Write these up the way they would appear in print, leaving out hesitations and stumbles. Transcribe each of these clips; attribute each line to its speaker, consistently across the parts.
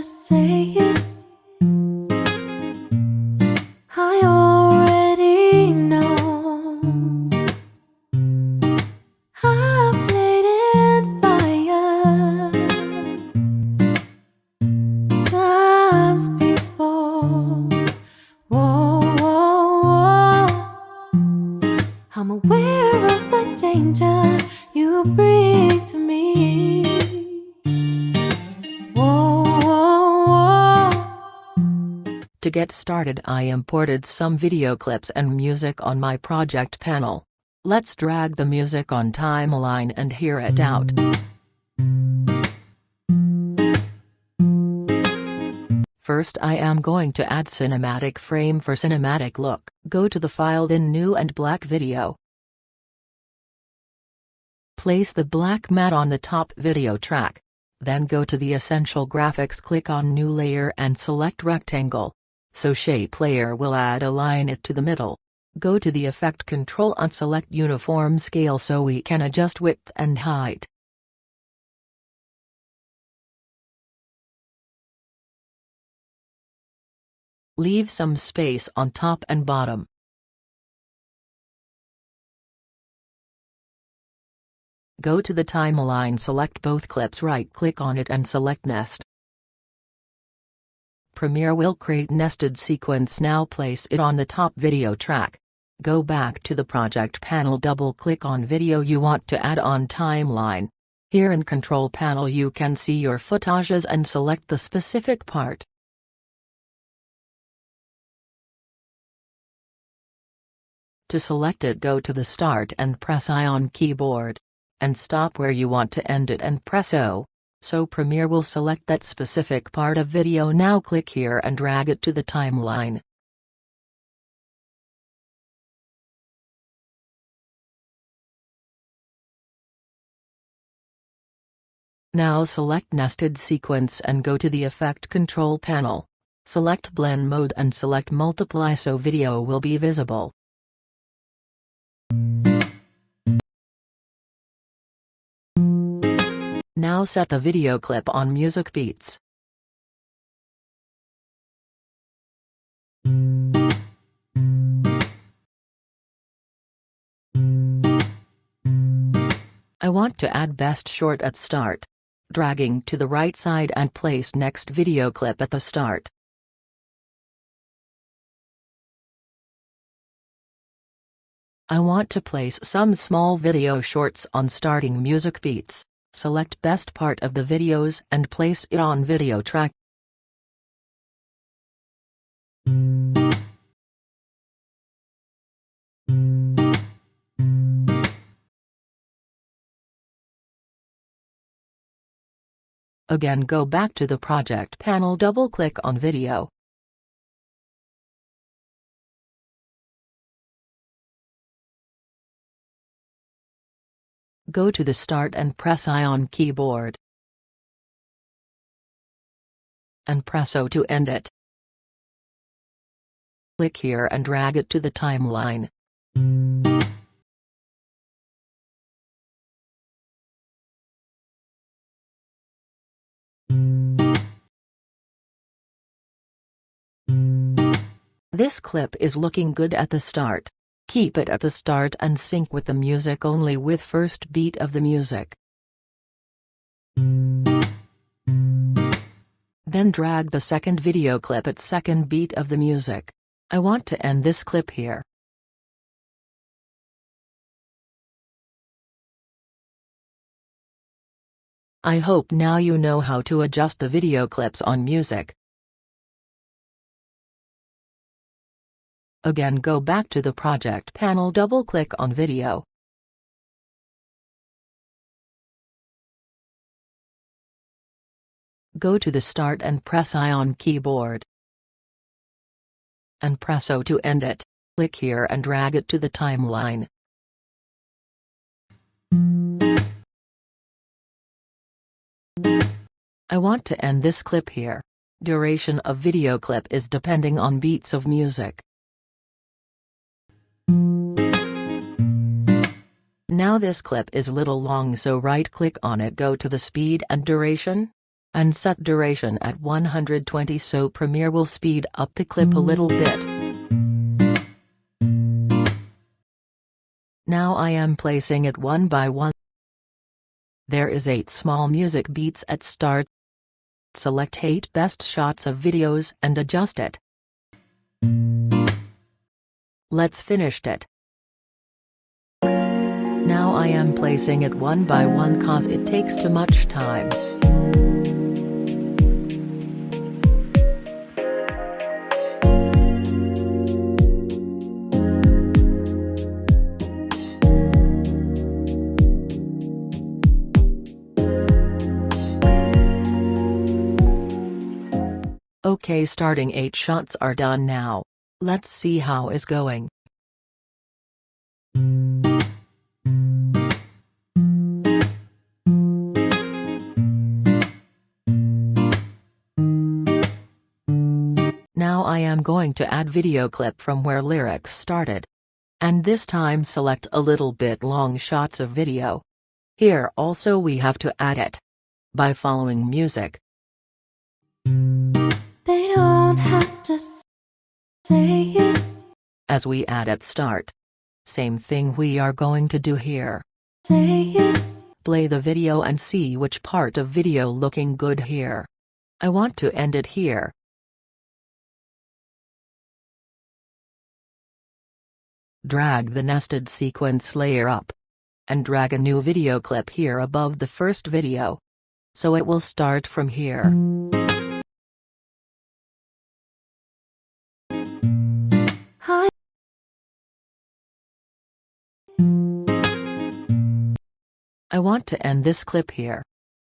Speaker 1: to say it. I already know. I played in fire times before. Whoa, whoa, whoa. I'm aware of the danger you bring to me. Whoa, whoa, whoa.
Speaker 2: To get started, I imported some video clips and music on my project panel. Let's drag the music on timeline and hear it out. First, I am going to add cinematic frame for cinematic look. Go to the file, then New and Black Video. Place the black matte on the top video track. Then go to the Essential Graphics, click on New Layer and select Rectangle. So Shape Layer will align it to the middle. Go to the Effect Control and select Uniform Scale so we can adjust width and height. Leave some space on top and bottom. Go to the timeline, select both clips, right-click on it and select Nest. Premiere will create nested sequence. Now place it on the top video track. Go back to the project panel, double-click on video you want to add on timeline. Here in Control Panel you can see your footages and select the specific part. To select it, go to the Start and press I on keyboard. And stop where you want to end it and press O. So Premiere will select that specific part of video. Now click here and drag it to the timeline. Now select Nested Sequence and go to the Effect Control Panel. Select Blend Mode and select Multiply so video will be visible. Now set the video clip on music beats. I want to add best short at start. Dragging to the right side and place next video clip at the start. I want to place some small video shorts on starting music beats. Select best part of the videos and place it on video track. Again, go back to the project panel, double-click on video. Go to the Start and press I on keyboard. And press O to end it. Click here and drag it to the timeline. This clip is looking good at the start. Keep it at the start and sync with the music only with first beat of the music. Then drag the second video clip at second beat of the music. I want to end this clip here. I hope now you know how to adjust the video clips on music. Again, go back to the project panel, double-click on video. Go to the Start and press I on keyboard. And press O to end it. Click here and drag it to the timeline. I want to end this clip here. Duration of video clip is depending on beats of music. Now this clip is little long, so right-click on it, go to the speed and duration. And set duration at 120 so Premiere will speed up the clip a little bit. Now I am placing it one by one. There is 8 small music beats at start. Select 8 best shots of videos and adjust it. Let's finish it. Now I am placing it one by one cause it takes too much time. Okay, starting 8 shots are done now. Let's see how is going. Now I am going to add video clip from where lyrics started. And this time select a little bit long shots of video. Here also we have to add it by following music.
Speaker 1: They don't have to say it.
Speaker 2: As we add at start. Same thing we are going to do here.
Speaker 1: Say it.
Speaker 2: Play the video and see which part of video looking good here. I want to end it here. Drag the nested sequence layer up. And drag a new video clip here above the first video. So it will start from here.
Speaker 1: Hi.
Speaker 2: I want to end this clip here.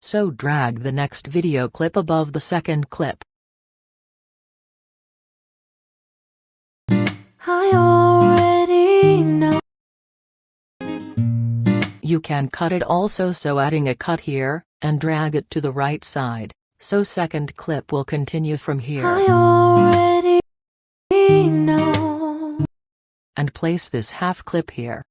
Speaker 2: So drag the next video clip above the second clip.
Speaker 1: I already know.
Speaker 2: You can cut it also, so adding a cut here, and drag it to the right side, so second clip will continue from here.
Speaker 1: I already know.
Speaker 2: And place this half clip here.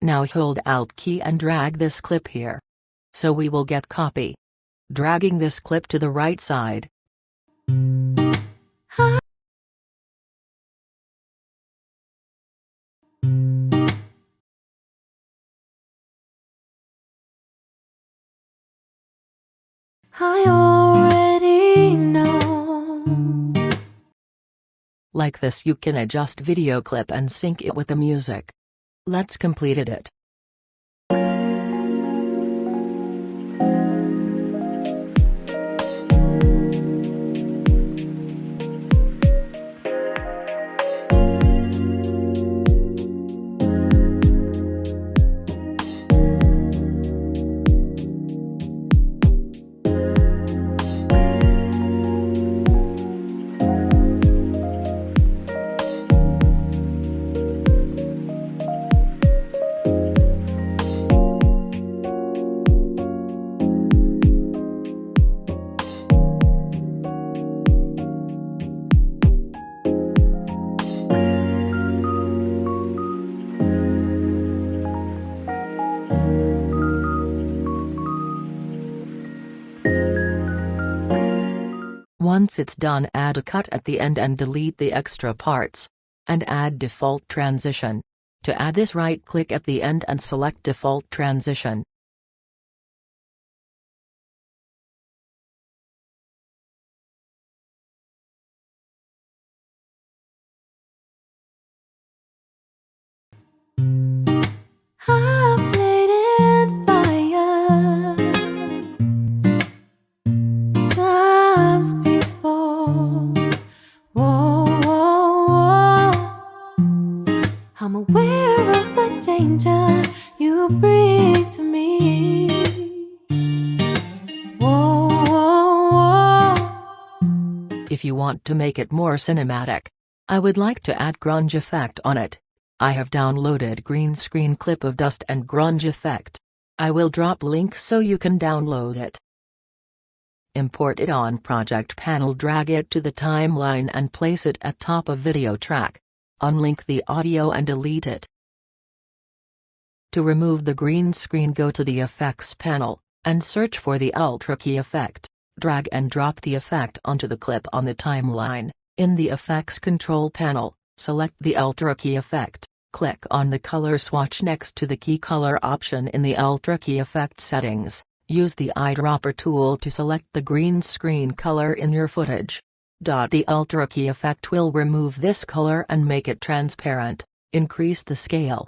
Speaker 2: Now hold Alt key and drag this clip here. So we will get copy. Dragging this clip to the right side.
Speaker 1: I already know.
Speaker 2: Like this you can adjust video clip and sync it with the music. Let's complete it. Once it's done, add a cut at the end and delete the extra parts. And add default transition. To add this, right-click at the end and select default transition.
Speaker 1: I've played in fire times before. Whoa, whoa, whoa. I'm aware of the danger you bring to me. Whoa, whoa, whoa.
Speaker 2: If you want to make it more cinematic, I would like to add grunge effect on it. I have downloaded green screen clip of dust and grunge effect. I will drop link so you can download it. Import it on project panel, drag it to the timeline and place it at top of video track. Unlink the audio and delete it. To remove the green screen, go to the Effects panel, and search for the Ultra Key effect. Drag and drop the effect onto the clip on the timeline. In the Effects Control panel, select the Ultra Key effect. Click on the color swatch next to the key color option in the Ultra Key effect settings. Use the eyedropper tool to select the green screen color in your footage. The Ultra Key effect will remove this color and make it transparent. Increase the scale.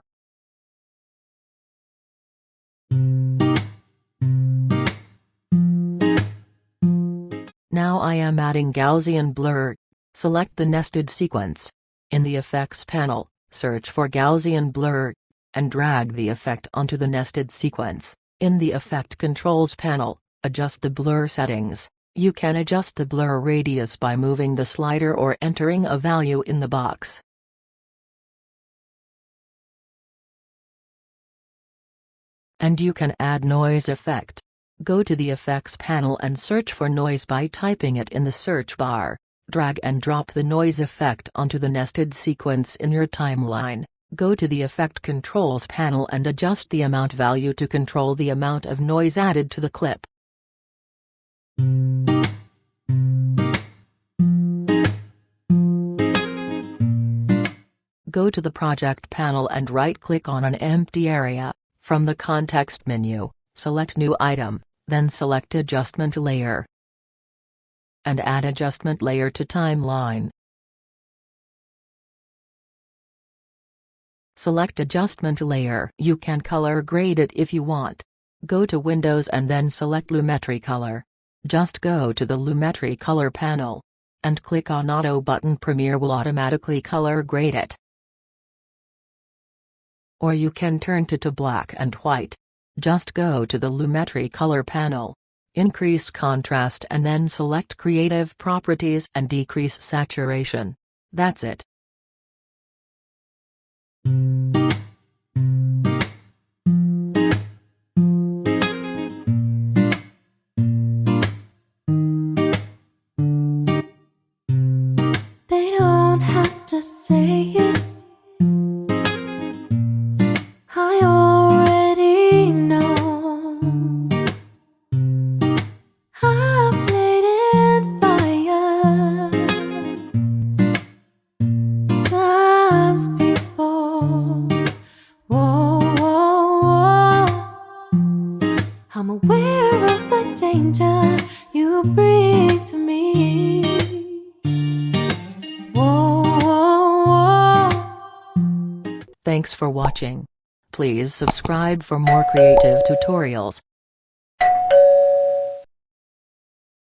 Speaker 2: Now I am adding Gaussian blur. Select the nested sequence. In the Effects panel, search for Gaussian blur, and drag the effect onto the nested sequence. In the Effect Controls panel, adjust the blur settings. You can adjust the blur radius by moving the slider or entering a value in the box. And you can add noise effect. Go to the Effects panel and search for noise by typing it in the search bar. Drag and drop the noise effect onto the nested sequence in your timeline. Go to the Effect Controls panel and adjust the amount value to control the amount of noise added to the clip. Go to the Project panel and right-click on an empty area. From the context menu, select New Item, then select Adjustment Layer. And add Adjustment Layer to Timeline. Select Adjustment Layer. You can color grade it if you want. Go to Windows and then select Lumetri Color. Just go to the Lumetri Color panel. And click on Auto button. Premiere will automatically color grade it. Or you can turn to black and white. Just go to the Lumetri Color panel. Increase contrast and then select Creative Properties and decrease saturation. That's it.
Speaker 1: They don't have to say it. I already know. I've played in fire times before. Whoa, whoa, whoa. I'm aware of the danger you bring to me. Whoa, whoa, whoa.
Speaker 2: Thanks for watching. Please subscribe for more creative tutorials.